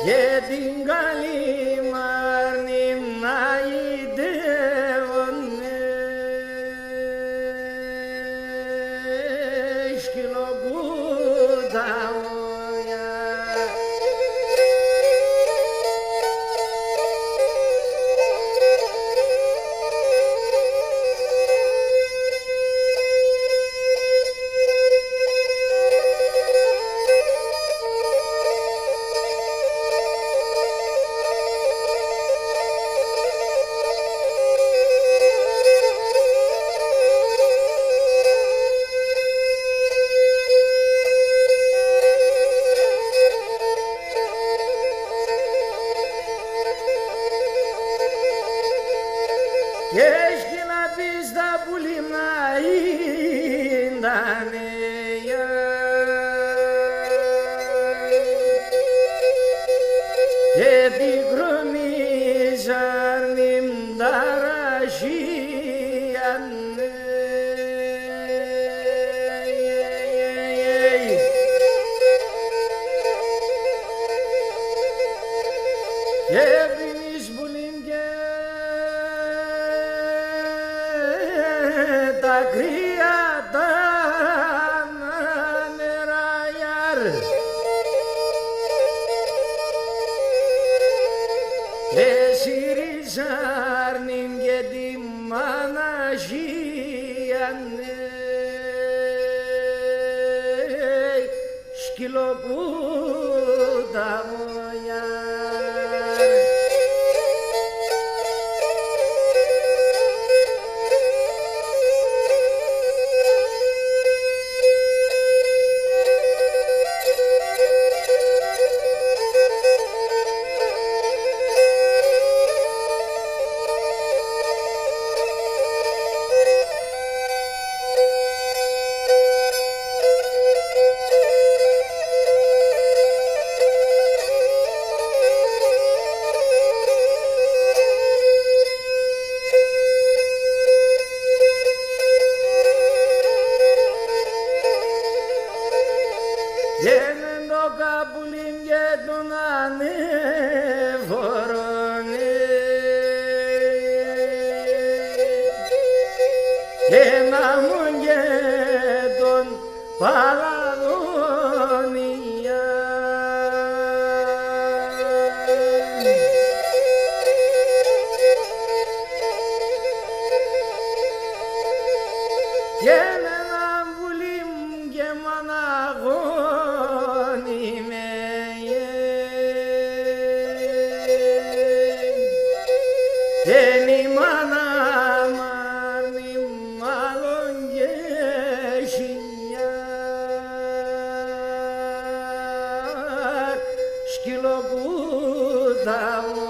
και την καλή μάρνη να ητεύωνε σκυλοπούτα μόια. Και έχει να πει στα πουλήμνα ήτανε και την κρομίζαρνη μταρασίανε και πίνεις πουλήν και τα κρύα τα νεράγιαρ και σιριζάρνην και τη μαναγίανε σκυλοπούτα μόια. Και μεν το καπουλίν και τον ανεφορώνε και να μου και τον παλαδόνια και με έναν βουλίμ και μαναγόνι με και η μάνα μάρνη μάλλον και χιλιάρ σκυλοπούτα μου.